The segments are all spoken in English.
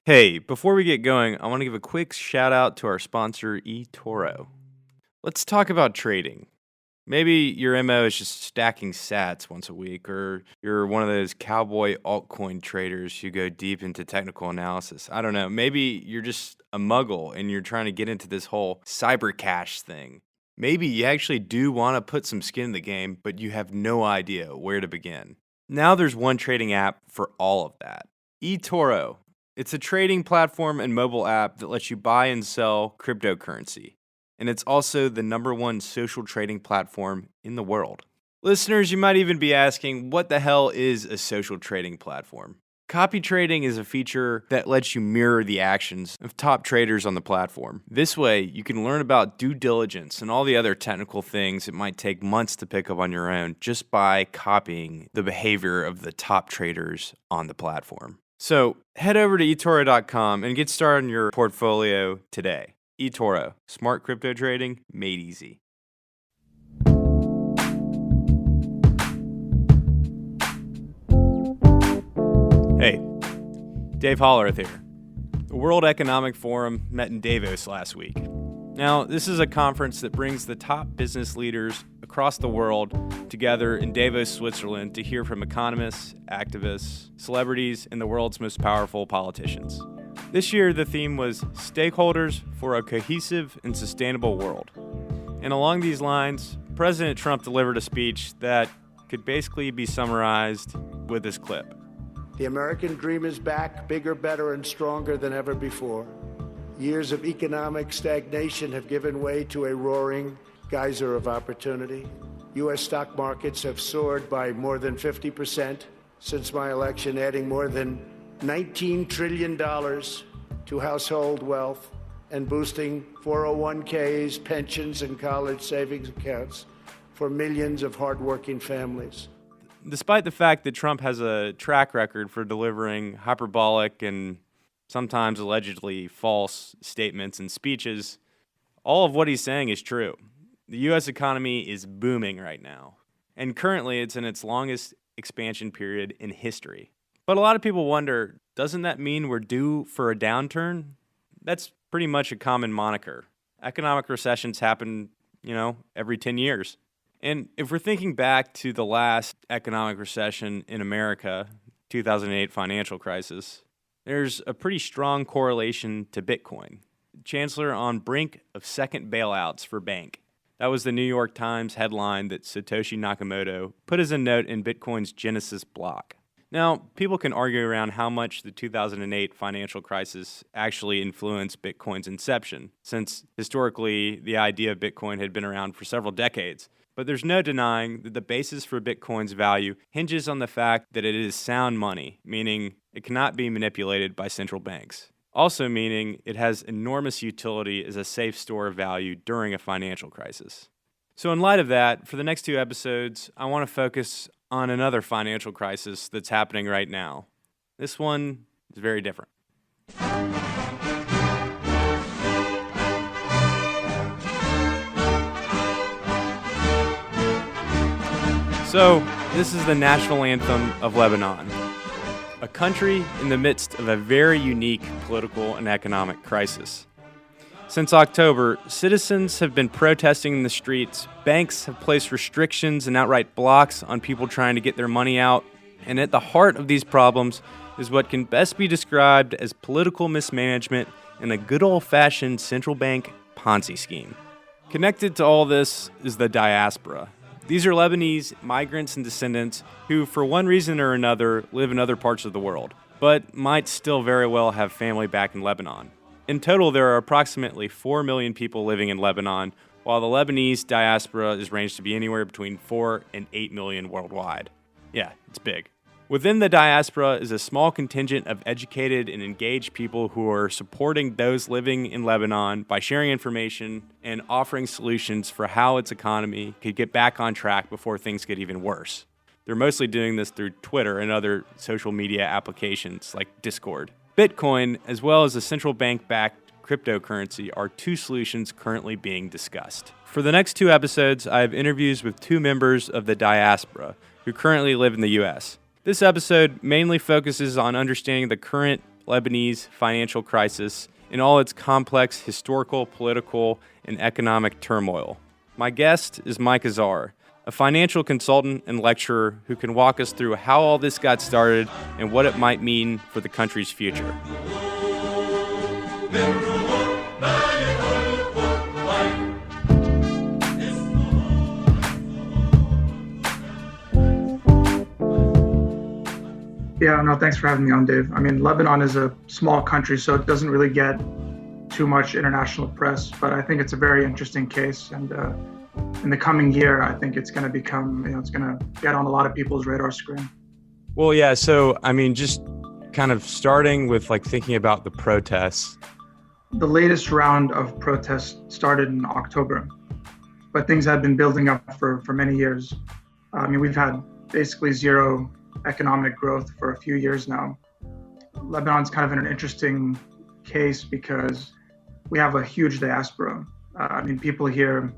Hey, before we get going, I want to give a quick shout out to our sponsor, eToro. Let's talk about trading. Maybe your MO is just stacking sats once a week, or you're one of those cowboy altcoin traders who go deep into technical analysis. I don't know. Maybe you're just a muggle and you're trying to get into this whole cyber cash thing. Maybe you actually do want to put some skin in the game, but you have no idea where to begin. Now there's one trading app for all of that. eToro. It's a trading platform and mobile app that lets you buy and sell cryptocurrency. And it's also the #1 social trading platform in the world. Listeners, you might even be asking, what the hell is a social trading platform? Copy trading is a feature that lets you mirror the actions of top traders on the platform. This way, you can learn about due diligence and all the other technical things it might take months to pick up on your own just by copying the behavior of the top traders on the platform. So head over to eToro.com and get started on your portfolio today. eToro, smart crypto trading made easy. Hey, Dave Hollerith here. The World Economic Forum met in Davos last week. Now, this is a conference that brings the top business leaders across the world together in Davos, Switzerland, to hear from economists, activists, celebrities, and the world's most powerful politicians. This year, the theme was Stakeholders for a Cohesive and Sustainable World. And along these lines, President Trump delivered a speech that could basically be summarized with this clip. The American dream is back, bigger, better, and stronger than ever before. Years of economic stagnation have given way to a roaring geyser of opportunity. U.S. stock markets have soared by more than 50% since my election, adding more than $19 trillion to household wealth and boosting 401ks, pensions, and college savings accounts for millions of hardworking families. Despite the fact that Trump has a track record for delivering hyperbolic and sometimes allegedly false statements and speeches, all of what he's saying is true. The U.S. economy is booming right now, and currently it's in its longest expansion period in history. But a lot of people wonder, doesn't that mean we're due for a downturn? That's pretty much a common moniker. Economic recessions happen, every 10 years. And if we're thinking back to the last economic recession in America, 2008 financial crisis, there's a pretty strong correlation to Bitcoin. Chancellor on brink of second bailouts for bank. That was the New York Times headline that Satoshi Nakamoto put as a note in Bitcoin's Genesis block. Now, people can argue around how much the 2008 financial crisis actually influenced Bitcoin's inception, since historically the idea of Bitcoin had been around for several decades. But there's no denying that the basis for Bitcoin's value hinges on the fact that it is sound money, meaning it cannot be manipulated by central banks. Also meaning it has enormous utility as a safe store of value during a financial crisis. So in light of that, for the next 2 episodes, I want to focus on another financial crisis that's happening right now. This one is very different. So, this is the national anthem of Lebanon, a country in the midst of a very unique political and economic crisis. Since October, citizens have been protesting in the streets, banks have placed restrictions and outright blocks on people trying to get their money out, and at the heart of these problems is what can best be described as political mismanagement and a good old-fashioned central bank Ponzi scheme. Connected to all this is the diaspora. These are Lebanese migrants and descendants who, for one reason or another, live in other parts of the world, but might still very well have family back in Lebanon. In total, there are approximately 4 million people living in Lebanon, while the Lebanese diaspora is ranged to be anywhere between 4 and 8 million worldwide. Yeah, it's big. Within the diaspora is a small contingent of educated and engaged people who are supporting those living in Lebanon by sharing information and offering solutions for how its economy could get back on track before things get even worse. They're mostly doing this through Twitter and other social media applications like Discord. Bitcoin, as well as a central bank-backed cryptocurrency, are 2 solutions currently being discussed. For the next 2 episodes, I have interviews with 2 members of the diaspora who currently live in the U.S. This episode mainly focuses on understanding the current Lebanese financial crisis in all its complex historical, political, and economic turmoil. My guest is Mike Azar, a financial consultant and lecturer who can walk us through how all this got started and what it might mean for the country's future. Yeah, no, thanks for having me on, Dave. I mean, Lebanon is a small country, so it doesn't really get too much international press, but I think it's a very interesting case. And in the coming year, I think it's going to become, it's going to get on a lot of people's radar screen. Well, yeah. So, I mean, just kind of starting with thinking about the protests. The latest round of protests started in October, but things have been building up for many years. I mean, we've had basically zero economic growth for a few years now. Lebanon's kind of in an interesting case because we have a huge diaspora. I mean, people here,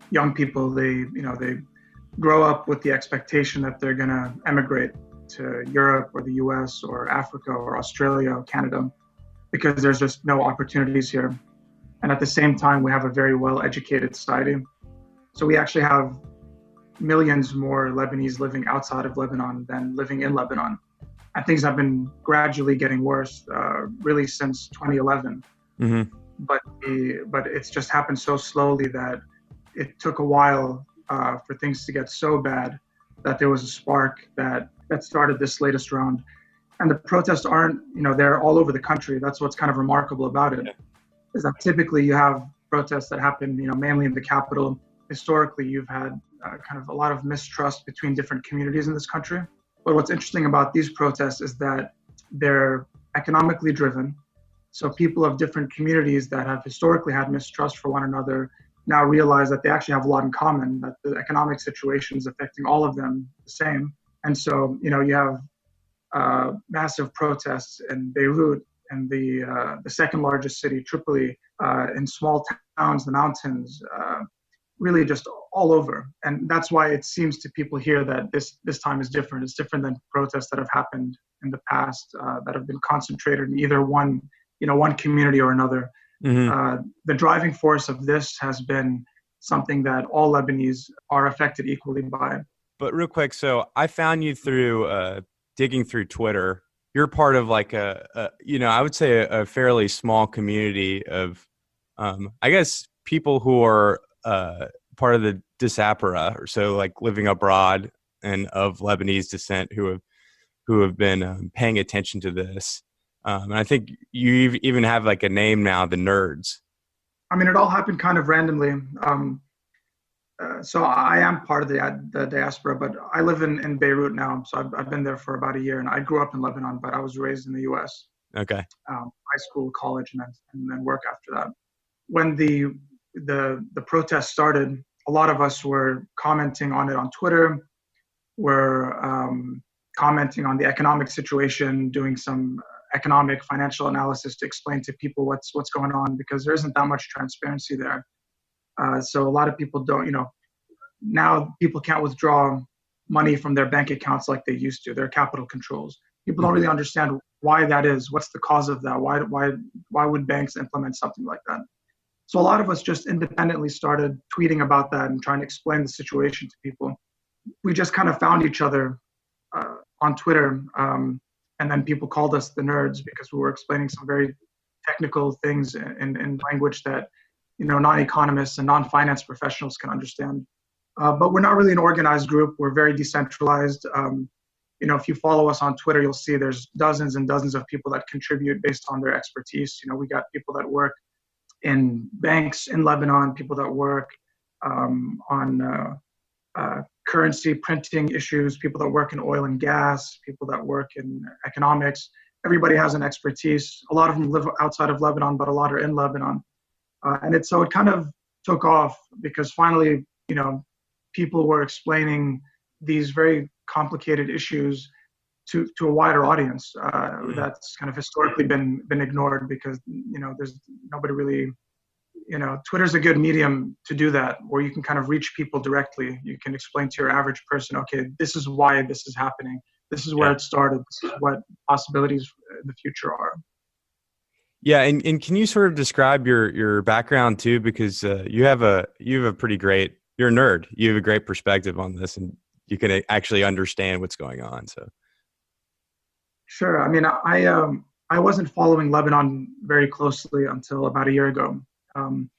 young people, they grow up with the expectation that they're going to emigrate to Europe or the US or Africa or Australia or Canada because there's just no opportunities here. And at the same time, we have a very well-educated society. So we actually have millions more Lebanese living outside of Lebanon than living in Lebanon. And things have been gradually getting worse, really since 2011. Mm-hmm. But it's just happened so slowly that it took a while for things to get so bad that there was a spark that started this latest round. And the protests aren't, they're all over the country. That's what's kind of remarkable about it, is that typically you have protests that happen, mainly in the capital. Historically, you've had kind of a lot of mistrust between different communities in this country. But what's interesting about these protests is that they're economically driven. So people of different communities that have historically had mistrust for one another now realize that they actually have a lot in common, that the economic situation is affecting all of them the same. And so, you have massive protests in Beirut and the second largest city, Tripoli, in small towns, the mountains, really just all over. And that's why it seems to people here that this time is different. It's different than protests that have happened in the past that have been concentrated in either one community or another. Mm-hmm. The driving force of this has been something that all Lebanese are affected equally by. But real quick, so I found you through digging through Twitter. You're part of I would say a fairly small community of, I guess, people who are part of the diaspora, or so living abroad and of Lebanese descent who have been paying attention to this. And I think you even have a name now, the Nerds. I mean, it all happened kind of randomly. So I am part of the diaspora, but I live in Beirut now. So I've been there for about a year, and I grew up in Lebanon, but I was raised in the U.S. Okay. High school, college, and then work after that. When the protest started, a lot of us were commenting on it on Twitter. We're commenting on the economic situation, doing some economic financial analysis to explain to people what's going on, because there isn't that much transparency there. So a lot of people don't, now people can't withdraw money from their bank accounts like they used to. There are capital controls. People don't really understand why that is. What's the cause of that? Why would banks implement something like that? So a lot of us just independently started tweeting about that and trying to explain the situation to people. We just kind of found each other on Twitter, and then people called us the Nerds because we were explaining some very technical things in language that non-economists and non-finance professionals can understand. But we're not really an organized group. We're very decentralized. If you follow us on Twitter, you'll see there's dozens and dozens of people that contribute based on their expertise. We got people that work in banks in Lebanon, people that work on currency printing issues, people that work in oil and gas, people that work in economics. Everybody has an expertise. A lot of them live outside of Lebanon, but a lot are in Lebanon. And it kind of took off because finally, people were explaining these very complicated issues to a wider audience that's kind of historically been ignored because there's nobody really, Twitter's a good medium to do that, where you can kind of reach people directly. You can explain to your average person, okay, this is why this is happening. This is where Yeah. it started. This is what possibilities in the future are. Yeah, and can you sort of describe your background too? Because you have a pretty great, you're a nerd. You have a great perspective on this, and you can actually understand what's going on. So Sure. I mean, I wasn't following Lebanon very closely until about a year ago. Um,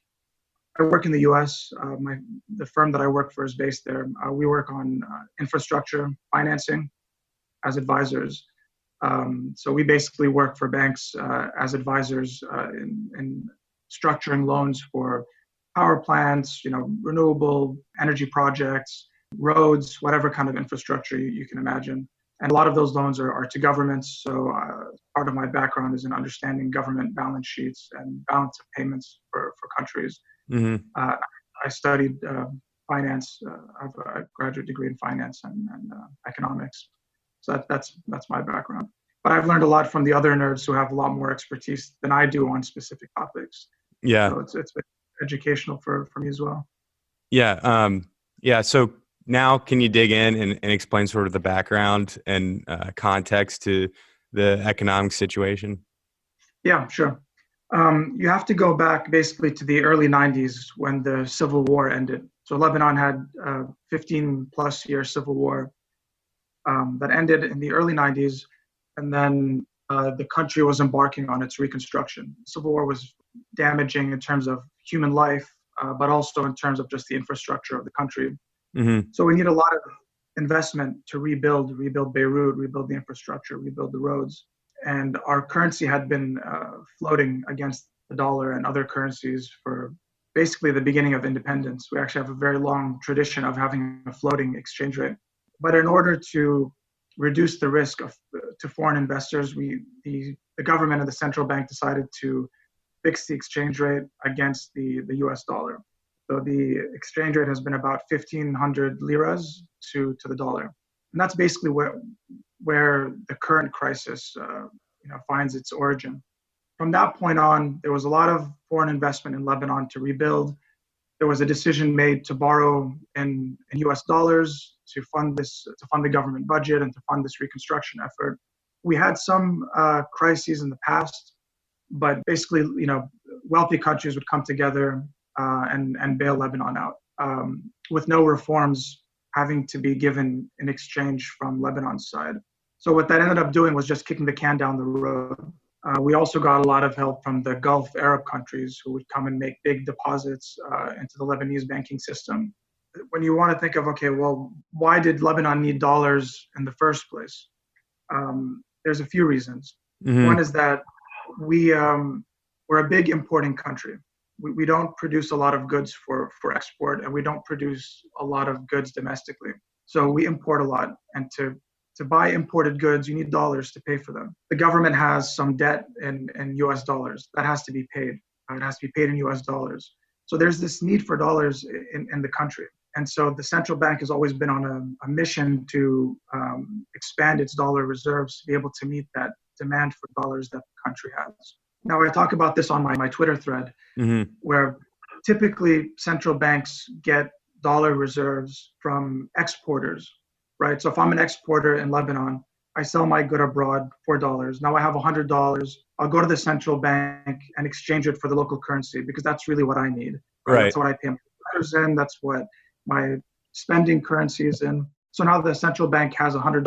I work in the U.S. The firm that I work for is based there. We work on infrastructure financing as advisors. So we basically work for banks as advisors in structuring loans for power plants, renewable energy projects, roads, whatever kind of infrastructure you can imagine. And a lot of those loans are to governments. So part of my background is in understanding government balance sheets and balance of payments for countries. mm-hmm. I studied finance. I have a graduate degree in finance and economics. So that's my background. But I've learned a lot from the other nerds who have a lot more expertise than I do on specific topics. Yeah. So it's been educational for me as well. Yeah. Yeah. So now can you dig in and explain sort of the background and context to the economic situation? Yeah, sure. You have to go back basically to the early 90s when the civil war ended. So Lebanon had a 15 plus year civil war that ended in the early 90s. And then the country was embarking on its reconstruction. The civil war was damaging in terms of human life, but also in terms of just the infrastructure of the country. Mm-hmm. So we need a lot of investment to rebuild Beirut, rebuild the infrastructure, rebuild the roads. And our currency had been floating against the dollar and other currencies for basically the beginning of independence. We actually have a very long tradition of having a floating exchange rate. But in order to reduce the risk to foreign investors, the government and the central bank decided to fix the exchange rate against the US dollar. So the exchange rate has been about 1,500 liras to the dollar. And that's basically where the current crisis finds its origin. From that point on, there was a lot of foreign investment in Lebanon to rebuild. There was a decision made to borrow in US dollars to fund the government budget and to fund this reconstruction effort. We had some crises in the past, but basically, wealthy countries would come together and bail Lebanon out with no reforms having to be given in exchange from Lebanon's side. So what that ended up doing was just kicking the can down the road. We also got a lot of help from the Gulf Arab countries who would come and make big deposits into the Lebanese banking system. When you want to think of, okay, well, why did Lebanon need dollars in the first place? There's a few reasons. Mm-hmm. One is that we're a big importing country. We don't produce a lot of goods for export, and we don't produce a lot of goods domestically. So we import a lot, and to buy imported goods, you need dollars to pay for them. The government has some debt in US dollars that has to be paid. It has to be paid in US dollars. So there's this need for dollars in the country. And so the central bank has always been on a mission to expand its dollar reserves to be able to meet that demand for dollars that the country has. Now, I talk about this on my Twitter thread, mm-hmm. where typically central banks get dollar reserves from exporters, right? So if I'm an exporter in Lebanon, I sell my good abroad for dollars. Now I have $100. I'll go to the central bank and exchange it for the local currency because that's really what I need. Right? That's what I pay my dollars in. That's what my spending currency is in. So now the central bank has $100,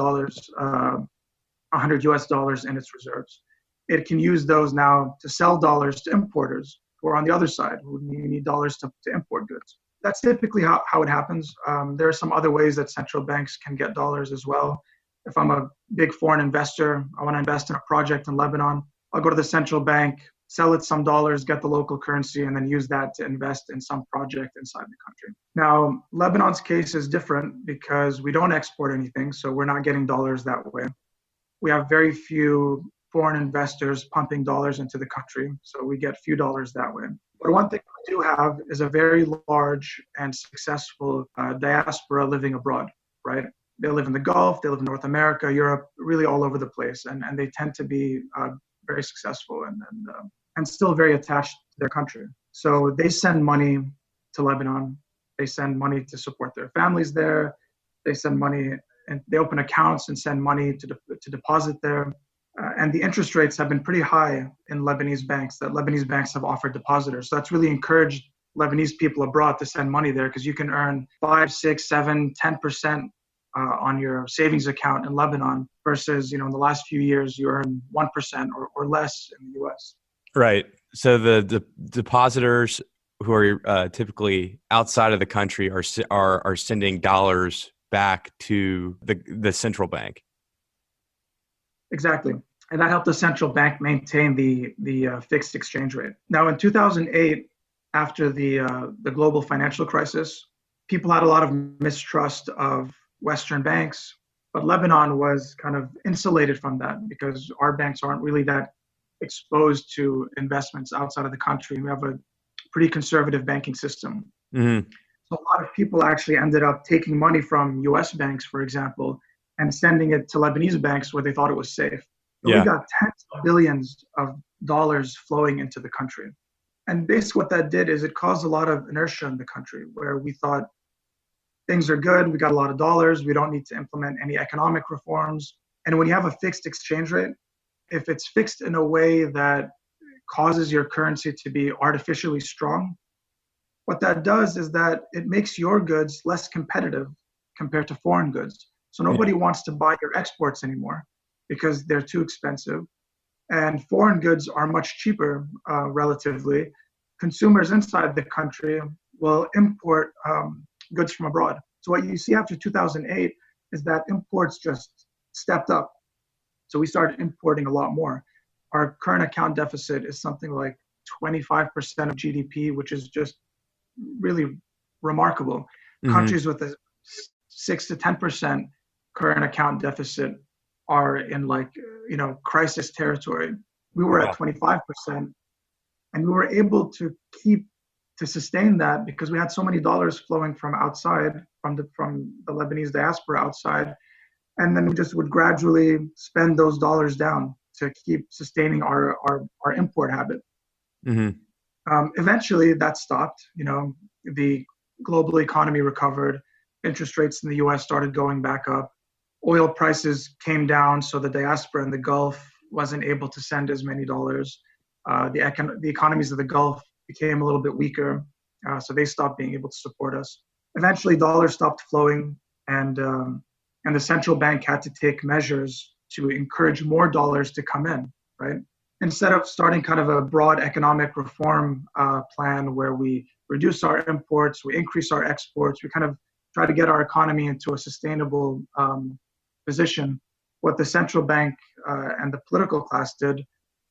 $100 US dollars in its reserves. It can use those now to sell dollars to importers who are on the other side, who need dollars to import goods. That's typically how it happens. There are some other ways that central banks can get dollars as well. If I'm a big foreign investor, I want to invest in a project in Lebanon, I'll go to the central bank, sell it some dollars, get the local currency, and then use that to invest in some project inside the country. Now, Lebanon's case is different because we don't export anything, so we're not getting dollars that way. We have very few foreign investors pumping dollars into the country, so we get few dollars that way. But one thing we do have is a very large and successful diaspora living abroad, right? They live in the Gulf, they live in North America, Europe, really all over the place, and they tend to be very successful and still very attached to their country. So they send money to Lebanon, they send money to support their families there, they send money and they open accounts and send money to deposit there. And the interest rates have been pretty high in Lebanese banks that Lebanese banks have offered depositors. So that's really encouraged Lebanese people abroad to send money there because you can earn 5, 6, 7, 10% on your savings account in Lebanon versus, in the last few years, you earn 1% or less in the US. Right. So the depositors who are typically outside of the country are sending dollars back to the central bank. Exactly. And that helped the central bank maintain the fixed exchange rate. Now, in 2008, after the global financial crisis, people had a lot of mistrust of Western banks, but Lebanon was kind of insulated from that because our banks aren't really that exposed to investments outside of the country. We have a pretty conservative banking system. Mm-hmm. So a lot of people actually ended up taking money from US banks, for example, and sending it to Lebanese banks where they thought it was safe. So we got tens of billions of dollars flowing into the country. And basically what that did is it caused a lot of inertia in the country where we thought things are good, we got a lot of dollars, we don't need to implement any economic reforms. And when you have a fixed exchange rate, if it's fixed in a way that causes your currency to be artificially strong, what that does is that it makes your goods less competitive compared to foreign goods. So nobody wants to buy your exports anymore because they're too expensive. And foreign goods are much cheaper relatively. Consumers inside the country will import goods from abroad. So what you see after 2008 is that imports just stepped up. So we started importing a lot more. Our current account deficit is something like 25% of GDP, which is just really remarkable. Mm-hmm. Countries with a 6 to 10% current account deficit are in crisis territory. We were at 25%, and we were able to sustain that because we had so many dollars flowing from outside, from the Lebanese diaspora outside, and then we just would gradually spend those dollars down to keep sustaining our import habit. Mm-hmm. Eventually, that stopped. The global economy recovered. Interest rates in the U.S. started going back up. Oil prices came down, so the diaspora in the Gulf wasn't able to send as many dollars. The economies of the Gulf became a little bit weaker, so they stopped being able to support us. Eventually, dollars stopped flowing, and the central bank had to take measures to encourage more dollars to come in, right? Instead of starting kind of a broad economic reform plan where we reduce our imports, we increase our exports, we kind of try to get our economy into a sustainable position. What the central bank and the political class did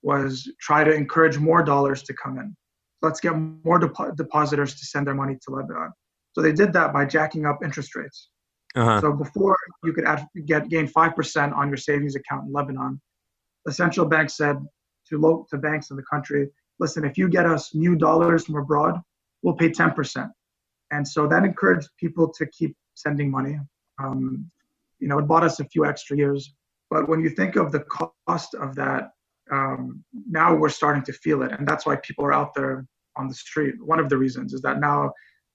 was try to encourage more dollars to come in. Let's get more depositors to send their money to Lebanon. So they did that by jacking up interest rates. Uh-huh. So before you could gain 5% on your savings account in Lebanon, the central bank said to banks in the country, listen, if you get us new dollars from abroad, we'll pay 10%. And so that encouraged people to keep sending money. It bought us a few extra years. But when you think of the cost of that, now we're starting to feel it. And that's why people are out there on the street. One of the reasons is that now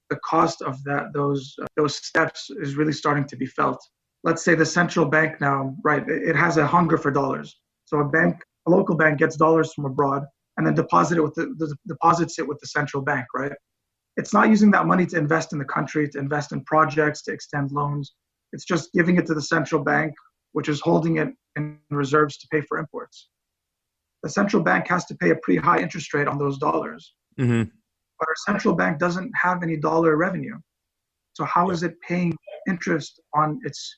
the cost of those steps is really starting to be felt. Let's say the central bank now, right, it has a hunger for dollars. So a local bank gets dollars from abroad and then deposits it with the central bank, right? It's not using that money to invest in the country, to invest in projects, to extend loans. It's just giving it to the central bank, which is holding it in reserves to pay for imports. The central bank has to pay a pretty high interest rate on those dollars. Mm-hmm. But our central bank doesn't have any dollar revenue. So how is it paying interest on its,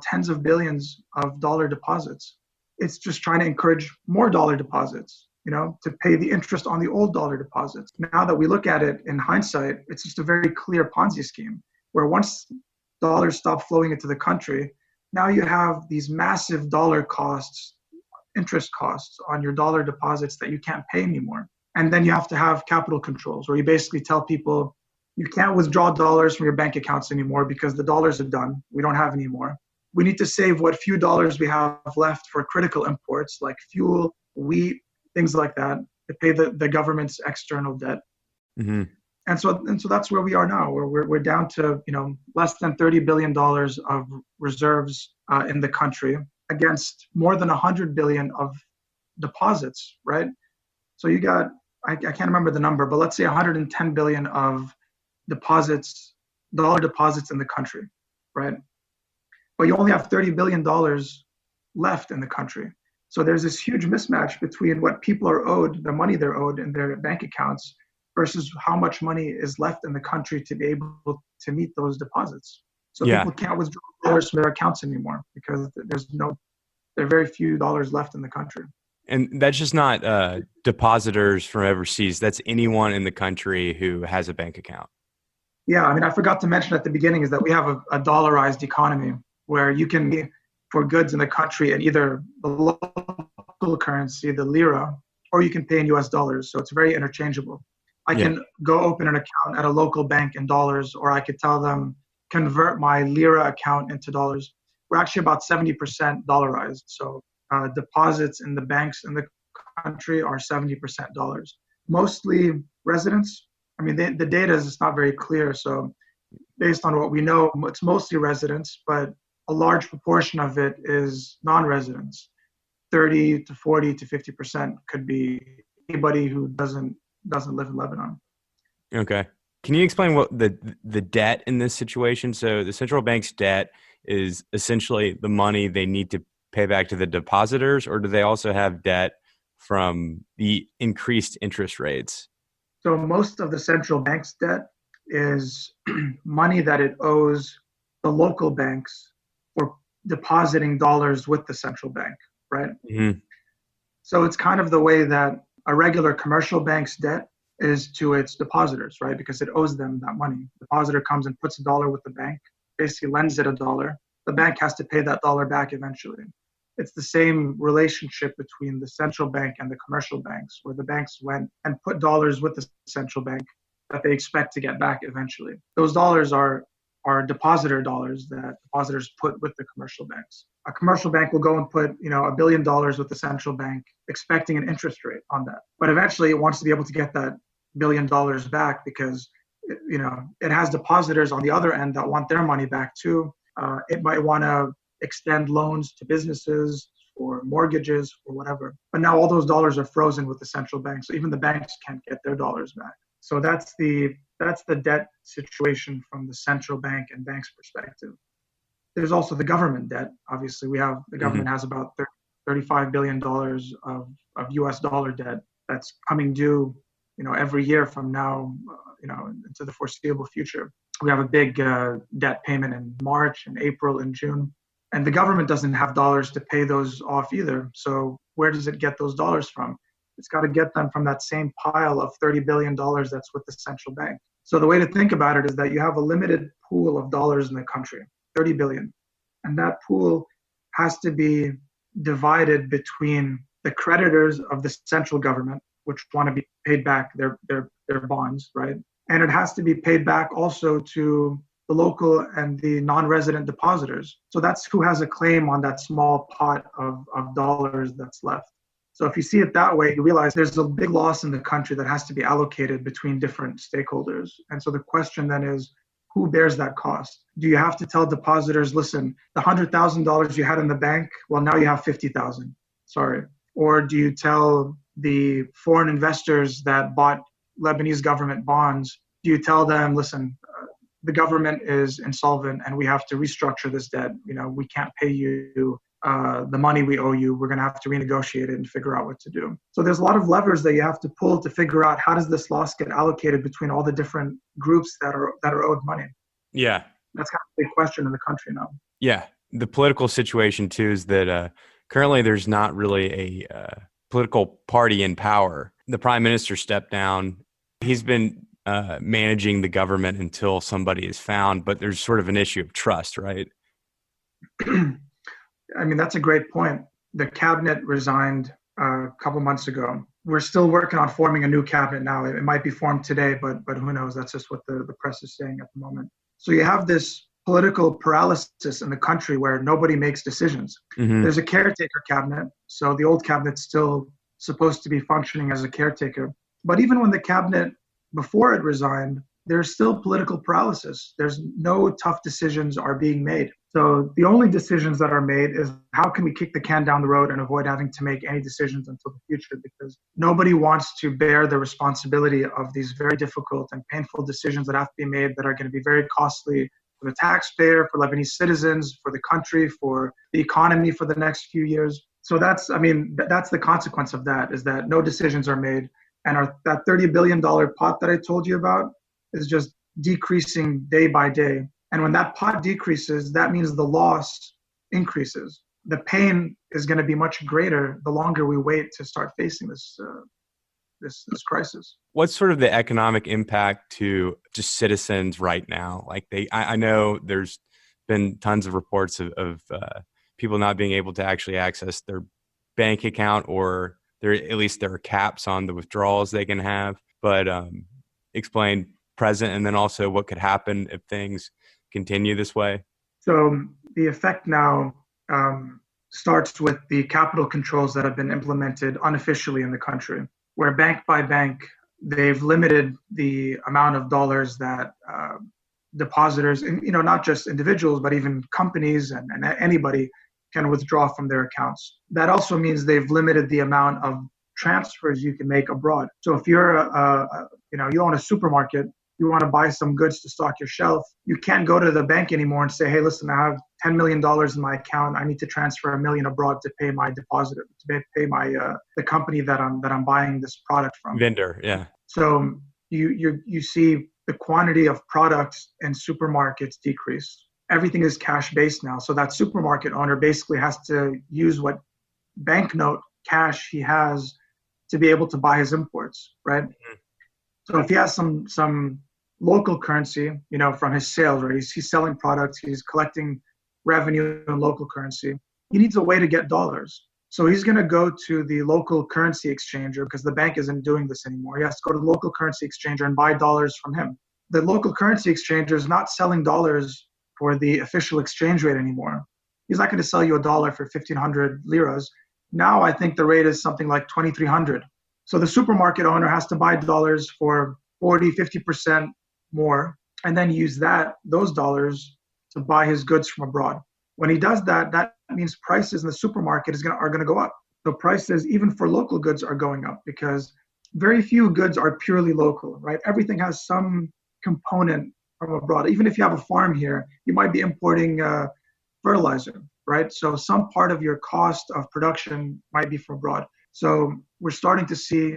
tens of billions of dollar deposits? It's just trying to encourage more dollar deposits, to pay the interest on the old dollar deposits. Now that we look at it in hindsight, it's just a very clear Ponzi scheme where once dollars stop flowing into the country, now you have these massive dollar costs, interest costs on your dollar deposits that you can't pay anymore. And then you have to have capital controls where you basically tell people you can't withdraw dollars from your bank accounts anymore because the dollars are done. We don't have any more. We need to save what few dollars we have left for critical imports like fuel, wheat, things like that, to pay the government's external debt. Mm-hmm. And so that's where we are now. We're down to less than $30 billion of reserves in the country against more than 100 billion of deposits, right? So you got, I can't remember the number, but let's say 110 billion of deposits, dollar deposits in the country, right? But you only have $30 billion left in the country. So there's this huge mismatch between what people are owed, the money they're owed in their bank accounts, versus how much money is left in the country to be able to meet those deposits. So Yeah. people can't withdraw dollars from their accounts anymore because there are very few dollars left in the country. And that's just not depositors from overseas. That's anyone in the country who has a bank account. Yeah, I mean, I forgot to mention at the beginning is that we have a dollarized economy where you can pay for goods in the country in either the local currency, the lira, or you can pay in US dollars. So it's very interchangeable. I can go open an account at a local bank in dollars, or I could tell them, convert my lira account into dollars. We're actually about 70% dollarized. So deposits in the banks in the country are 70% dollars. Mostly residents. I mean, the data is not very clear. So based on what we know, it's mostly residents, but a large proportion of it is non-residents. 30 to 40 to 50% could be anybody who doesn't live in Lebanon. Okay. Can you explain what the debt in this situation? So the central bank's debt is essentially the money they need to pay back to the depositors, or do they also have debt from the increased interest rates? So most of the central bank's debt is money that it owes the local banks for depositing dollars with the central bank, right? Mm-hmm. So it's kind of the way that a regular commercial bank's debt is to its depositors, right? Because it owes them that money. The depositor comes and puts $1 with the bank, basically lends it $1. The bank has to pay that $1 back eventually. It's the same relationship between the central bank and the commercial banks, where the banks went and put dollars with the central bank that they expect to get back eventually. Those dollars are depositor dollars that depositors put with the commercial banks. A commercial bank will go and put, $1 billion with the central bank, expecting an interest rate on that. But eventually it wants to be able to get that $1 billion back because, it has depositors on the other end that want their money back too. It might want to extend loans to businesses or mortgages or whatever. But now all those dollars are frozen with the central bank. So even the banks can't get their dollars back. So that's the debt situation from the central bank and bank's perspective. There's also the government debt. Obviously, the government has about $35 billion of US dollar debt that's coming due, every year from now, into the foreseeable future. We have a big debt payment in March, in April, in June. And the government doesn't have dollars to pay those off either. So where does it get those dollars from? It's got to get them from that same pile of $30 billion that's with the central bank. So the way to think about it is that you have a limited pool of dollars in the country, 30 billion. And that pool has to be divided between the creditors of the central government, which want to be paid back their bonds, right? And it has to be paid back also to the local and the non-resident depositors. So that's who has a claim on that small pot of dollars that's left. So if you see it that way, you realize there's a big loss in the country that has to be allocated between different stakeholders. And so the question then is, who bears that cost? Do you have to tell depositors, listen, the $100,000 you had in the bank, well, now you have 50,000, sorry. Or do you tell the foreign investors that bought Lebanese government bonds, do you tell them, listen, the government is insolvent and we have to restructure this debt. We can't pay you the money we owe you. We're going to have to renegotiate it and figure out what to do. So there's a lot of levers that you have to pull to figure out how does this loss get allocated between all the different groups that are owed money. Yeah. That's kind of a big question in the country now. Yeah. The political situation too is that currently there's not really a political party in power. The prime minister stepped down. He's been managing the government until somebody is found, but there's sort of an issue of trust, right? I mean, that's a great point. The cabinet resigned a couple months ago. We're still working on forming a new cabinet now. It might be formed today, but who knows? That's just what the press is saying at the moment. So you have this political paralysis in the country where nobody makes decisions. Mm-hmm. There's a caretaker cabinet. So the old cabinet's still supposed to be functioning as a caretaker. But even when the cabinet before it resigned, there's still political paralysis. There's no tough decisions are being made. So the only decisions that are made is how can we kick the can down the road and avoid having to make any decisions until the future, because nobody wants to bear the responsibility of these very difficult and painful decisions that have to be made that are going to be very costly for the taxpayer, for Lebanese citizens, for the country, for the economy for the next few years. So that's the consequence of that, is that no decisions are made. And that $30 billion pot that I told you about is just decreasing day by day. And when that pot decreases, that means the loss increases. The pain is going to be much greater the longer we wait to start facing this crisis. What's sort of the economic impact to just citizens right now? Like I know there's been tons of reports of people not being able to actually access their bank account, or at least there are caps on the withdrawals they can have. But explain present, and then also what could happen if things continue this way. So the effect now starts with the capital controls that have been implemented unofficially in the country, where bank by bank, they've limited the amount of dollars that depositors, and not just individuals, but even companies and anybody can withdraw from their accounts. That also means they've limited the amount of transfers you can make abroad. So if you're you own a supermarket, you want to buy some goods to stock your shelf, you can't go to the bank anymore and say, hey, listen, I have $10 million in my account. I need to transfer $1 million abroad to pay my depositor, to pay my the company that I'm buying this product from. Vendor, yeah. So you see the quantity of products in supermarkets decrease. Everything is cash-based now. So that supermarket owner basically has to use what banknote cash he has to be able to buy his imports, right? Mm-hmm. So if he has some local currency, from his sales, right? He's selling products, he's collecting revenue in local currency. He needs a way to get dollars. So he's going to go to the local currency exchanger, because the bank isn't doing this anymore. He has to go to the local currency exchanger and buy dollars from him. The local currency exchanger is not selling dollars for the official exchange rate anymore. He's not going to sell you $1 for 1,500 liras. Now I think the rate is something like 2,300. So the supermarket owner has to buy dollars for 40, 50% more, and then use those dollars to buy his goods from abroad. When he does that, that means prices in the supermarket are going to go up. So prices, even for local goods, are going up because very few goods are purely local, right? Everything has some component from abroad. Even if you have a farm here, you might be importing fertilizer, right? So some part of your cost of production might be from abroad. So we're starting to see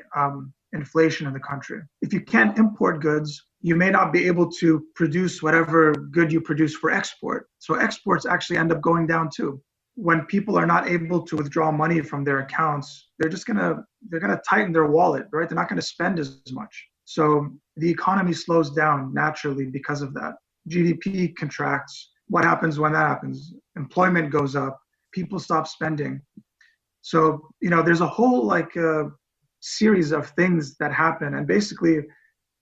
inflation in the country. If you can't import goods, you may not be able to produce whatever good you produce for export. So exports actually end up going down too. When people are not able to withdraw money from their accounts, they're gonna tighten their wallet, right? They're not gonna spend as much. So the economy slows down naturally because of that. GDP contracts. What happens when that happens? Employment goes up. People stop spending. So, there's a whole series of things that happen. And basically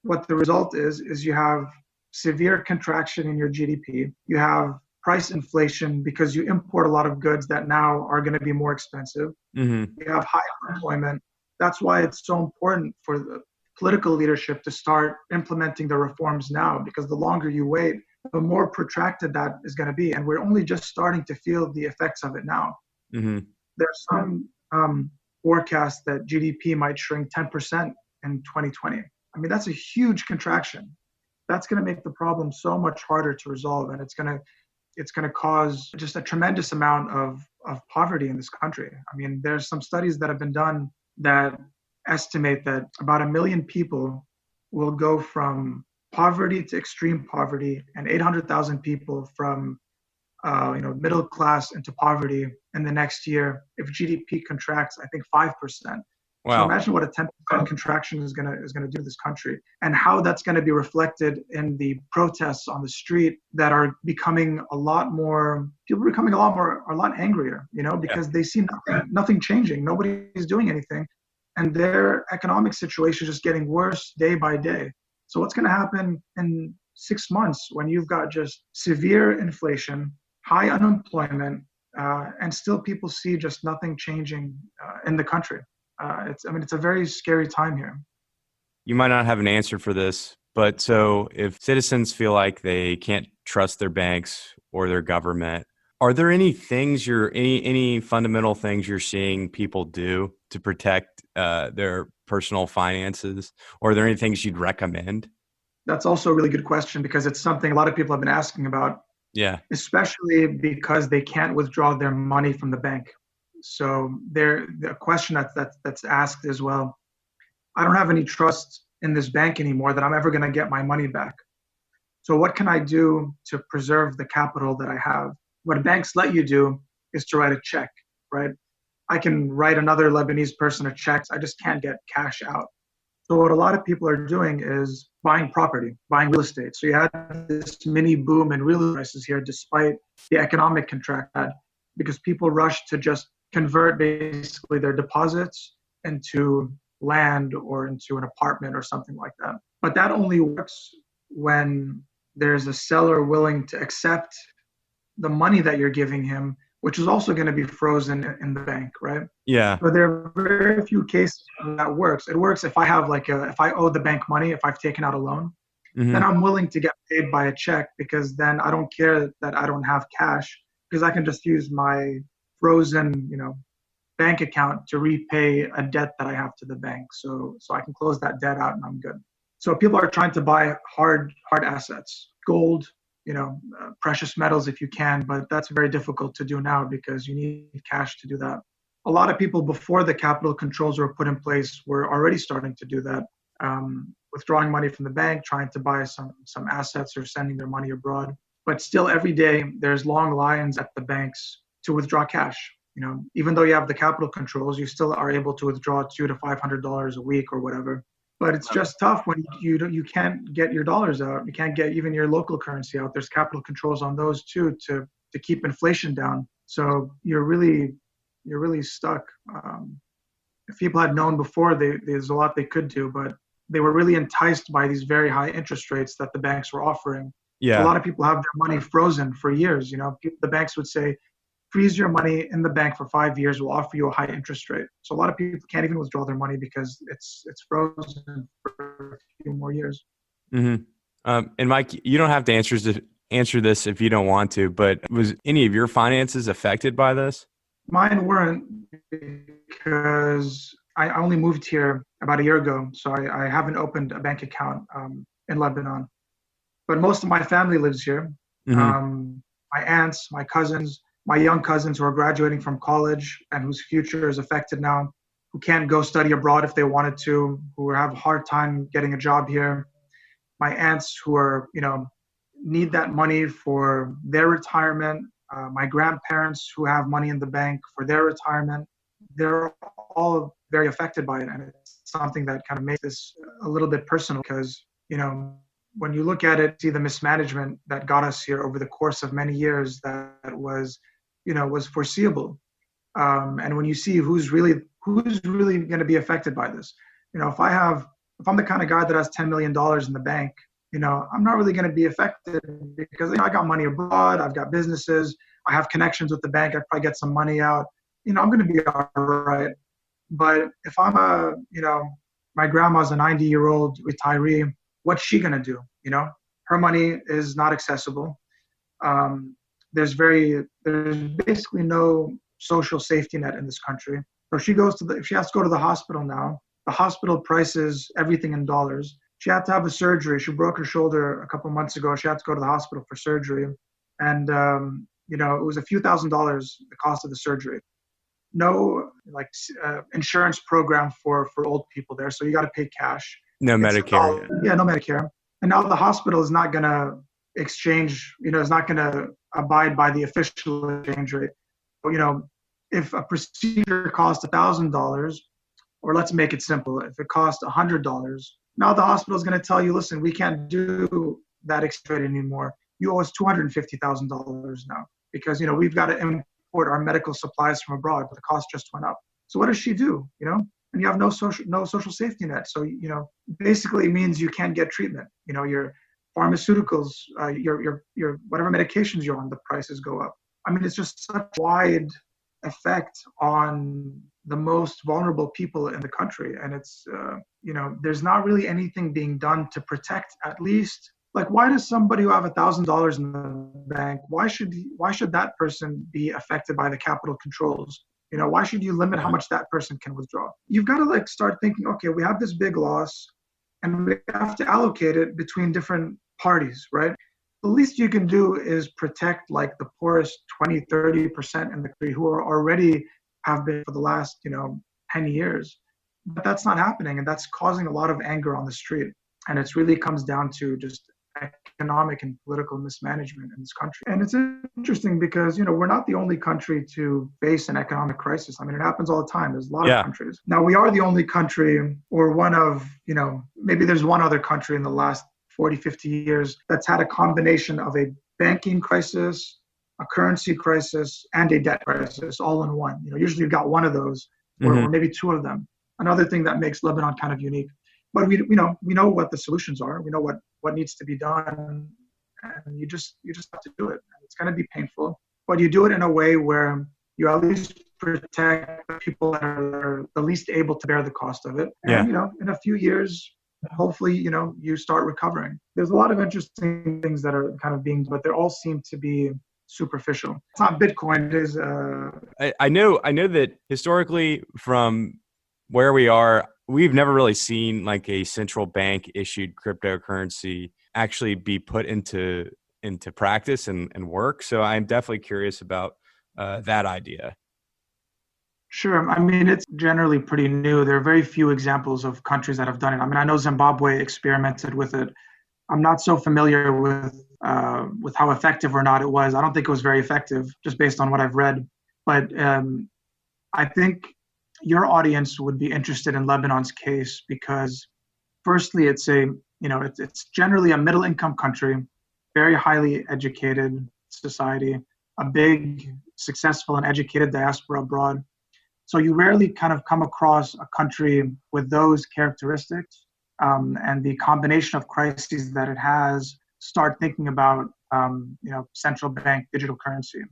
what the result is you have severe contraction in your GDP. You have price inflation because you import a lot of goods that now are going to be more expensive. Mm-hmm. You have high unemployment. That's why it's so important for the political leadership to start implementing the reforms now, because the longer you wait, the more protracted that is going to be. And we're only just starting to feel the effects of it now. Mm-hmm. There's some forecasts that GDP might shrink 10% in 2020. I mean, that's a huge contraction. That's going to make the problem so much harder to resolve, and it's going to cause just a tremendous amount of poverty in this country. I mean, there's some studies that have been done that estimate that about 1 million people will go from poverty to extreme poverty, and 800,000 people from middle class into poverty in the next year if GDP contracts, I think 5%. Wow. So imagine what a 10% contraction is gonna do to this country, and how that's gonna be reflected in the protests on the street that are becoming a lot angrier, because they see nothing changing. Nobody's doing anything, and their economic situation is just getting worse day by day. So what's gonna happen in 6 months when you've got just severe inflation, high unemployment, and still people see just nothing changing in the country? It's a very scary time here. You might not have an answer for this, but so if citizens feel like they can't trust their banks or their government, are there any things any fundamental things you're seeing people do to protect their personal finances, or are there any things you'd recommend? That's also a really good question because it's something a lot of people have been asking about, Yeah. especially because they can't withdraw their money from the bank. So the question that's asked is, well, I don't have any trust in this bank anymore that I'm ever going to get my money back. So what can I do to preserve the capital that I have? What banks let you do is to write a check, right? I can write another Lebanese person a check. I just can't get cash out. So what a lot of people are doing is buying property, buying real estate. So you had this mini boom in real estate prices here, despite the economic contraction, because people rushed to just convert basically their deposits into land or into an apartment or something like that. But that only works when there's a seller willing to accept the money that you're giving him, which is also going to be frozen in the bank, right? Yeah. But there are very few cases where that works. It works if I have if I owe the bank money, if I've taken out a loan, then I'm willing to get paid by a check because then I don't care that I don't have cash because I can just use my frozen, bank account to repay a debt that I have to the bank. So I can close that debt out and I'm good. So people are trying to buy hard assets, gold, precious metals if you can, but that's very difficult to do now because you need cash to do that. A lot of people before the capital controls were put in place were already starting to do that, withdrawing money from the bank, trying to buy some assets or sending their money abroad. But still every day there's long lines at the banks to withdraw cash. Even though you have the capital controls, you still are able to withdraw $200 to $500 a week or whatever. But it's just tough when you can't get your dollars out. You can't get even your local currency out. There's capital controls on those too to keep inflation down. So you're really stuck. If people had known before, there's a lot they could do, but they were really enticed by these very high interest rates that the banks were offering. Yeah. So a lot of people have their money frozen for years. The banks would say, freeze your money in the bank for 5 years, we'll offer you a high interest rate. So a lot of people can't even withdraw their money because it's frozen for a few more years. Mm-hmm. And Mike, you don't have to answer this if you don't want to, but was any of your finances affected by this? Mine weren't because I only moved here about a year ago. So I haven't opened a bank account in Lebanon. But most of my family lives here. Mm-hmm. My aunts, my cousins, my young cousins who are graduating from college and whose future is affected now, who can't go study abroad if they wanted to, who have a hard time getting a job here. My aunts who are, need that money for their retirement. My grandparents who have money in the bank for their retirement. They're all very affected by it. And it's something that kind of makes this a little bit personal because, when you look at it, see the mismanagement that got us here over the course of many years that was foreseeable. And when you see who's really going to be affected by this, if I'm the kind of guy that has $10 million in the bank, I'm not really going to be affected because I got money abroad, I've got businesses, I have connections with the bank, I probably get some money out, I'm going to be all right. But if I'm my grandma's a 90-year-old retiree, what's she going to do? Her money is not accessible. There's basically no social safety net in this country. So if she has to go to the hospital now, the hospital prices everything in dollars. She had to have a surgery. She broke her shoulder a couple months ago. She had to go to the hospital for surgery. And, it was a few $1,000s, the cost of the surgery. No insurance program for old people there. So you got to pay cash. No Medicare. Yeah, no Medicare. And now the hospital is not going to exchange, is not going to abide by the official exchange rate. If a procedure costs $1,000, or let's make it simple, if it costs $100, now the hospital is going to tell you, listen, we can't do that exchange rate anymore. You owe us $250,000 now because, we've got to import our medical supplies from abroad, but the cost just went up. So what does she do? And you have no social safety net. So, basically it means you can't get treatment. Your pharmaceuticals, your whatever medications you're on, the prices go up. I mean, it's just such a wide effect on, the most vulnerable people in the country. And it's, there's not really anything being done to protect at least, like, why does somebody who have $1,000 in the bank, why should that person be affected by the capital controls? Why should you limit how much that person can withdraw? You've got to like start thinking, okay, we have this big loss and we have to allocate it between different parties, right? The least you can do is protect like the poorest 20, 30% in the country who are already have been for the last, 10 years. But that's not happening. And that's causing a lot of anger on the street. And it really comes down to just economic and political mismanagement in this country. And it's interesting because, we're not the only country to face an economic crisis. I mean, it happens all the time. There's a lot of countries. Now, we are the only country, or one of, maybe there's one other country in the last 40, 50 years that's had a combination of a banking crisis, a currency crisis, and a debt crisis all in one. Usually you've got one of those, or maybe two of them. Another thing that makes Lebanon kind of unique. But we know what the solutions are. We know what needs to be done, and you just have to do it. It's going to be painful, but you do it in a way where you at least protect the people that are the least able to bear the cost of it. And in a few years, hopefully, you start recovering. There's a lot of interesting things that are kind of being, but they all seem to be superficial. It's not Bitcoin. It is. I know that historically, from where we are, we've never really seen like a central bank issued cryptocurrency actually be put into practice and work. So I'm definitely curious about that idea. Sure. I mean, it's generally pretty new. There are very few examples of countries that have done it. I mean, I know Zimbabwe experimented with it. I'm not so familiar with how effective or not it was. I don't think it was very effective, just based on what I've read. But I think your audience would be interested in Lebanon's case because, firstly, it's it's generally a middle-income country, very highly educated society, a big, successful, and educated diaspora abroad. So you rarely kind of come across a country with those characteristics, and the combination of crises that it has. Start thinking about central bank digital currency.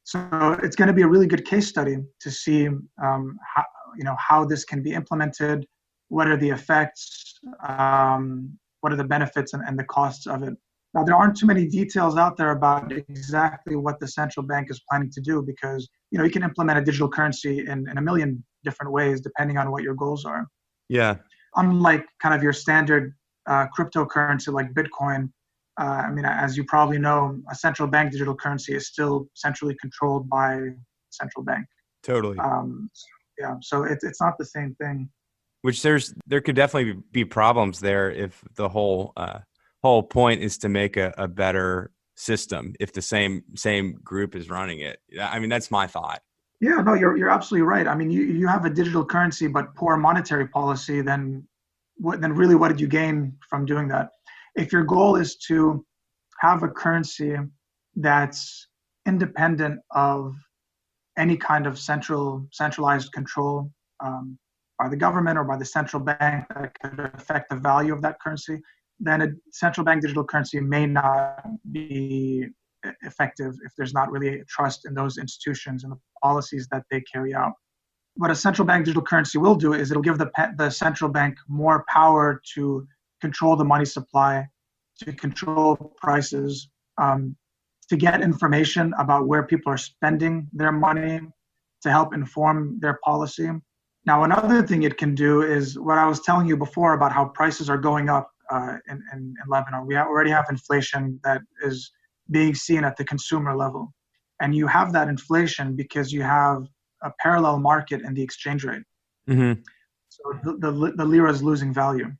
So it's going to be a really good case study to see how this can be implemented, what are the effects, what are the benefits and the costs of it. Now, there aren't too many details out there about exactly what the central bank is planning to do because you can implement a digital currency in a million different ways depending on what your goals are. Yeah. Unlike kind of your standard cryptocurrency like Bitcoin, I mean, as you probably know, a central bank digital currency is still centrally controlled by central bank. Totally. So it's not the same thing. Which there could definitely be problems there if the whole point is to make a better system if the same group is running it. I mean, that's my thought. Yeah, no, you're absolutely right. I mean, you have a digital currency but poor monetary policy, then what did you gain from doing that? If your goal is to have a currency that's independent of any kind of centralized control by the government or by the central bank that could affect the value of that currency, then a central bank digital currency may not be effective if there's not really trust in those institutions and the policies that they carry out. What a central bank digital currency will do is it'll give the central bank more power to control the money supply, to control prices, to get information about where people are spending their money, to help inform their policy. Now, another thing it can do is what I was telling you before about how prices are going up in Lebanon. We already have inflation that is being seen at the consumer level. And you have that inflation because you have a parallel market in the exchange rate. Mm-hmm. So the lira is losing value.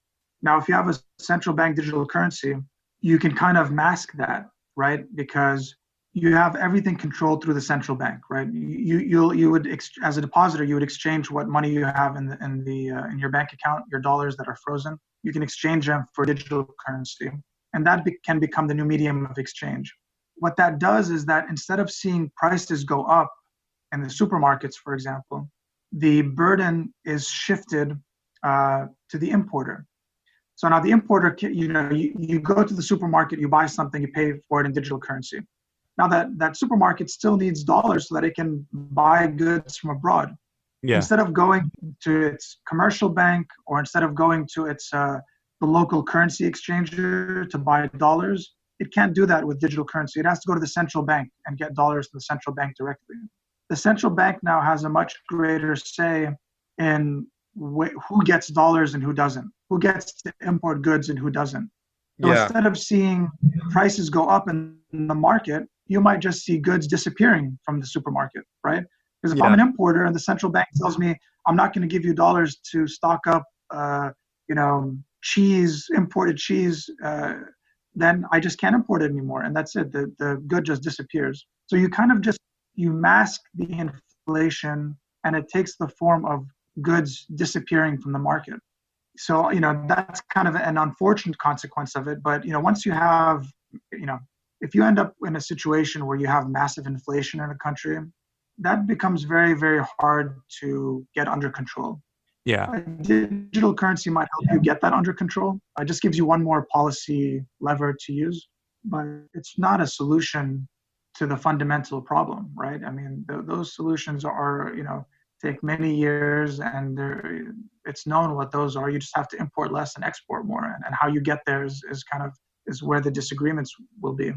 Now, if you have a central bank digital currency, you can kind of mask that, right? Because you have everything controlled through the central bank, right? You would as a depositor, you would exchange what money you have in your bank account, your dollars that are frozen. You can exchange them for digital currency, and that can become the new medium of exchange. What that does is that instead of seeing prices go up in the supermarkets, for example, the burden is shifted to the importer. So now the importer, you go to the supermarket, you buy something, you pay for it in digital currency. Now that supermarket still needs dollars so that it can buy goods from abroad. Yeah. Instead of going to its commercial bank, or instead of going to its the local currency exchanger to buy dollars, it can't do that with digital currency. It has to go to the central bank and get dollars from the central bank directly. The central bank now has a much greater say in who gets dollars and who doesn't, who gets to import goods and who doesn't. So instead of seeing prices go up in the market, you might just see goods disappearing from the supermarket, right? Because if I'm an importer and the central bank tells me I'm not going to give you dollars to stock up, cheese, imported cheese, then I just can't import it anymore, and that's it. The good just disappears. So you mask the inflation, and it takes the form of goods disappearing from the market. So that's kind of an unfortunate consequence of it. But once you have, if you end up in a situation where you have massive inflation in a country, that becomes very, very hard to get under control. Yeah. Digital currency might help you get that under control. It just gives you one more policy lever to use, but it's not a solution to the fundamental problem, right? I mean, those solutions are, take many years, and it's known what those are. You just have to import less and export more, and how you get there is where the disagreements will be.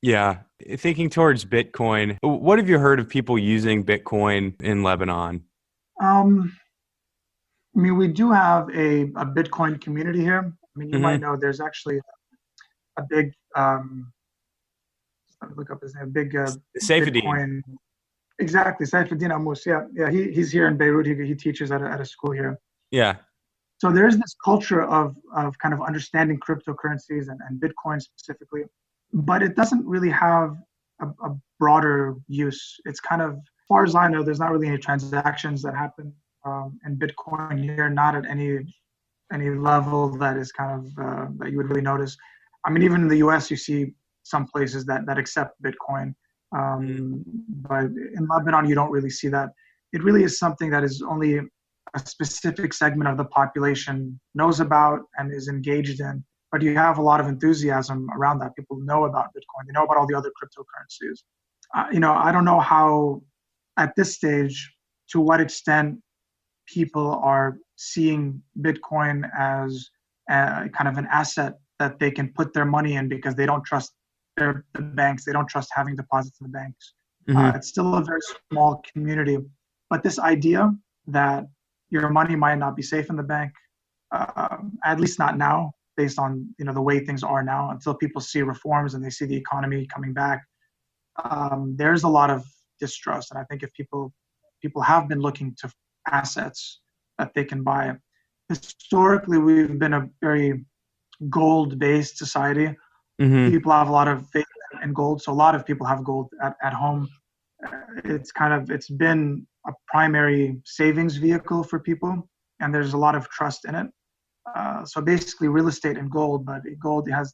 Yeah. Thinking towards Bitcoin, what have you heard of people using Bitcoin in Lebanon? I mean, we do have a Bitcoin community here. I mean, you might know there's actually a big, look up his name, big Bitcoin. Exactly, Saifuddin Amus. Yeah, he's here in Beirut. He teaches at a school here. Yeah. So there's this culture of kind of understanding cryptocurrencies and Bitcoin specifically, but it doesn't really have a broader use. It's kind of, as far as I know, there's not really any transactions that happen in Bitcoin here, not at any level that is kind of that you would really notice. I mean, even in the US, you see some places that accept Bitcoin, but in Lebanon, you don't really see that. It really is something that is only a specific segment of the population knows about and is engaged in. But you have a lot of enthusiasm around that. People know about Bitcoin. They know about all the other cryptocurrencies. I don't know how, at this stage, to what extent people are seeing Bitcoin as kind of an asset that they can put their money in because they don't trust the banks. They don't trust having deposits in the banks. It's still a very small community. But this idea that your money might not be safe in the bank, at least not now, based on the way things are now, until people see reforms and they see the economy coming back, there's a lot of distrust. And I think if people have been looking to assets that they can buy. Historically, we've been a very gold-based society. People have a lot of faith in gold, so a lot of people have gold at home. It's been a primary savings vehicle for people, and there's a lot of trust in it. So basically, real estate and gold, but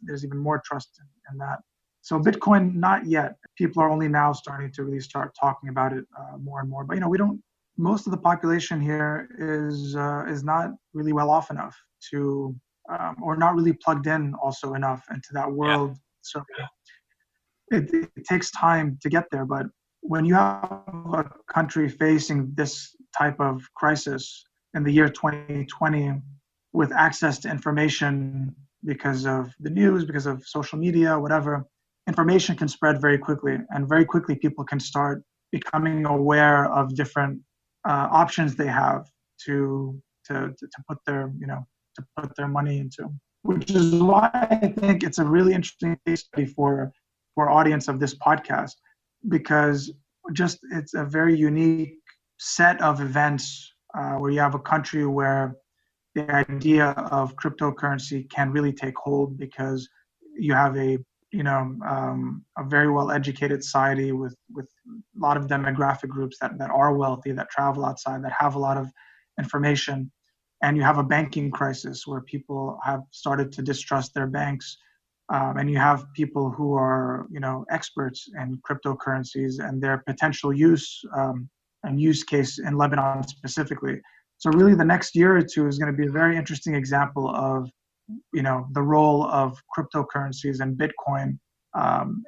there's even more trust in that. So Bitcoin, not yet. People are only now starting to really start talking about it more and more. But most of the population here is not really well off enough to, or not really plugged in also enough into that world. Yeah. So it takes time to get there. But when you have a country facing this type of crisis in the year 2020, with access to information because of the news, because of social media, whatever, information can spread very quickly, and very quickly people can start becoming aware of different options they have to put their money into, which is why I think it's a really interesting case study for audience of this podcast, because it's a very unique set of events where you have a country where the idea of cryptocurrency can really take hold, because you have a very well-educated society with a lot of demographic groups that are wealthy, that travel outside, that have a lot of information. And you have a banking crisis where people have started to distrust their banks. And you have people who are, experts in cryptocurrencies and their potential use and use case in Lebanon specifically. So really the next year or two is going to be a very interesting example of, the role of cryptocurrencies and Bitcoin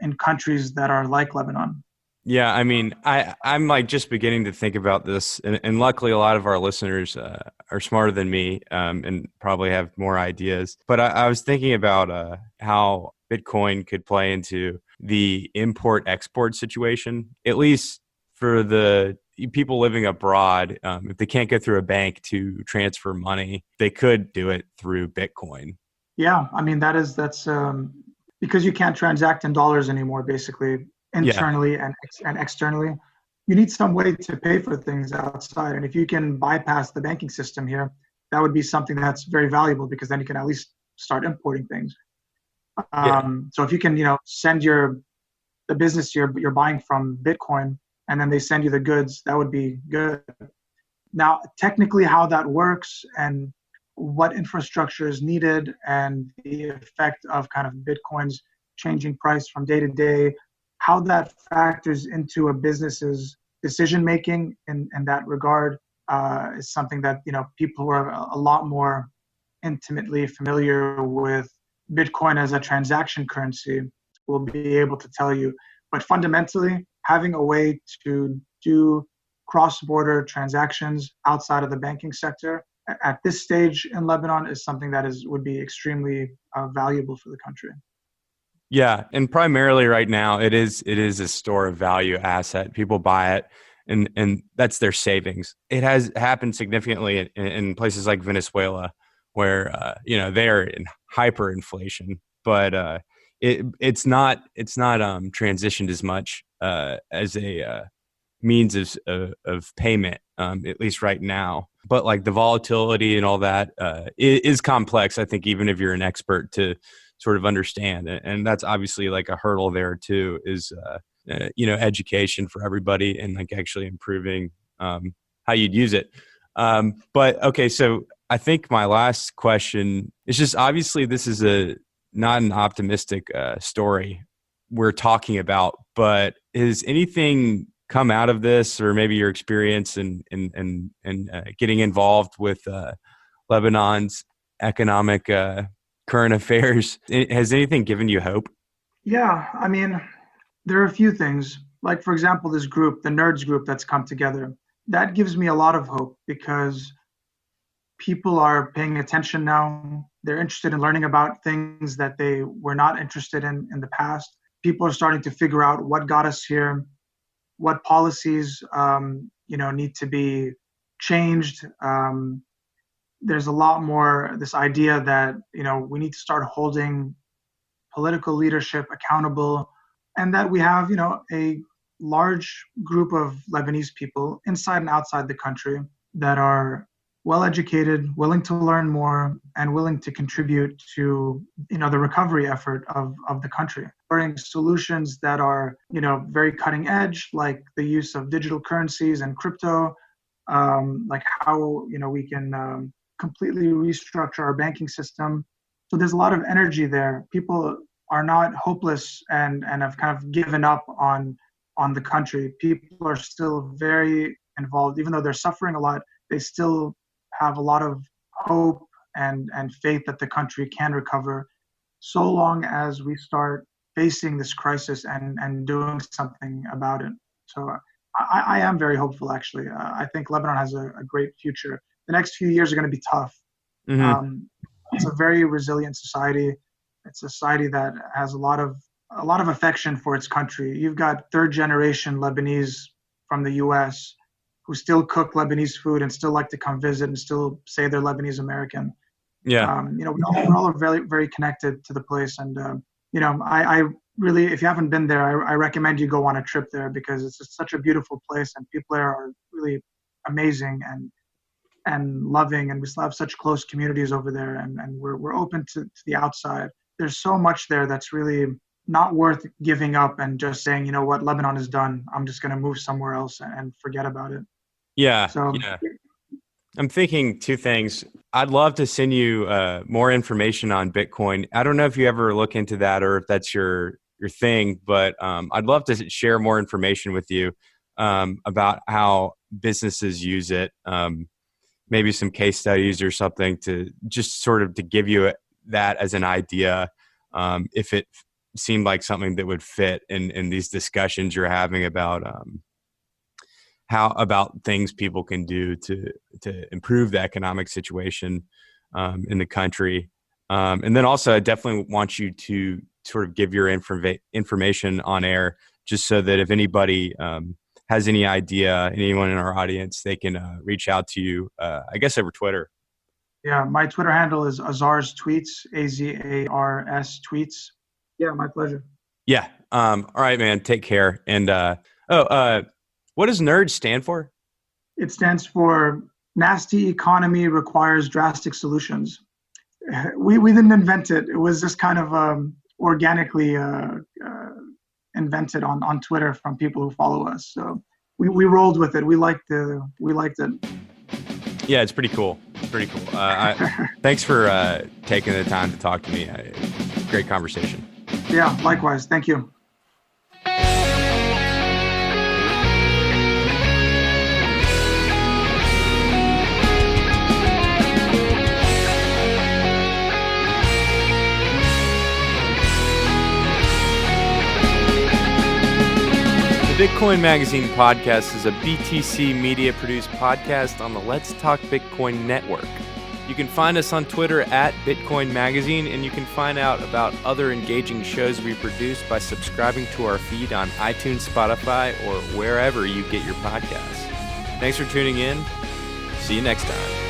in countries that are like Lebanon. Yeah, I mean, I'm like just beginning to think about this, and luckily a lot of our listeners are smarter than me and probably have more ideas. But I was thinking about how Bitcoin could play into the import-export situation, at least for the people living abroad. If they can't go through a bank to transfer money, they could do it through Bitcoin. Yeah, I mean that's because you can't transact in dollars anymore, basically Yeah, internally and externally. You need some way to pay for things outside, and if you can bypass the banking system here, that would be something that's very valuable because then you can at least start importing things. yeah, So if you can, send the business you're buying from Bitcoin, and then they send you the goods, that would be good. Now, technically, how that works and what infrastructure is needed and the effect of kind of Bitcoin's changing price from day to day, how that factors into a business's decision making in that regard is something that people who are a lot more intimately familiar with Bitcoin as a transaction currency will be able to tell you. But fundamentally, having a way to do cross-border transactions outside of the banking sector at this stage in Lebanon is something that would be extremely valuable for the country. yeah. And primarily right now, it is a store of value asset. People buy it, and that's their savings. It has happened significantly in places like Venezuela, where they are in hyperinflation, but it's not transitioned as much as a means of payment, at least right now. But like the volatility and all that is complex. I think even if you're an expert to sort of understand, and that's obviously like a hurdle there too. Is education for everybody and like actually improving how you'd use it. But okay, so I think my last question is just obviously this is not an optimistic story we're talking about, but is anything come out of this, or maybe your experience in getting involved with Lebanon's economic current affairs? Has anything given you hope? Yeah, I mean, there are a few things. Like, for example, this group, the Nerds group that's come together, that gives me a lot of hope because people are paying attention now. They're interested in learning about things that they were not interested in the past. People are starting to figure out what got us here, what policies need to be changed. There's a lot more this idea that we need to start holding political leadership accountable, and that we have a large group of Lebanese people inside and outside the country that are well educated, willing to learn more, and willing to contribute to the recovery effort of the country. Bring solutions that are very cutting edge, like the use of digital currencies and crypto, like how we can completely restructure our banking system. So there's a lot of energy there. People are not hopeless and have kind of given up on the country. People are still very involved, even though they're suffering a lot. They still have a lot of hope and faith that the country can recover, so long as we start facing this crisis and doing something about it. So I am very hopeful, actually. I think Lebanon has a great future. The next few years are going to be tough. Mm-hmm. It's a very resilient society. It's a society that has a lot of affection for its country. You've got third generation Lebanese from the U.S. who still cook Lebanese food and still like to come visit and still say they're Lebanese American. Yeah. We're all very, very connected to the place. And, I really, if you haven't been there, I recommend you go on a trip there because it's just such a beautiful place and people there are really amazing and loving. And we still have such close communities over there and we're open to the outside. There's so much there that's really not worth giving up and just saying, you know what, Lebanon is done. I'm just going to move somewhere else and forget about it. Yeah. So Yeah. I'm thinking two things. I'd love to send you more information on Bitcoin. I don't know if you ever look into that or if that's your thing, but I'd love to share more information with you about how businesses use it. Maybe some case studies or something to just sort of to give you that as an idea. If it seemed like something that would fit in these discussions you're having about how about things people can do to improve the economic situation in the country. And then also, I definitely want you to sort of give your information on air, just so that if anybody has any idea, anyone in our audience, they can reach out to you, I guess over Twitter. Yeah, my Twitter handle is Azar's Tweets, AZARS Tweets. Yeah, my pleasure. Yeah. All right, man. Take care. And what does NERD stand for? It stands for Nasty Economy Requires Drastic Solutions. We didn't invent it. It was just kind of organically invented on Twitter from people who follow us. So we rolled with it. We liked it. Yeah, it's pretty cool. Thanks for taking the time to talk to me. Great conversation. Yeah, likewise. Thank you. The Bitcoin Magazine podcast is a BTC media-produced podcast on the Let's Talk Bitcoin network. You can find us on Twitter at Bitcoin Magazine, and you can find out about other engaging shows we produce by subscribing to our feed on iTunes, Spotify, or wherever you get your podcasts. Thanks for tuning in. See you next time.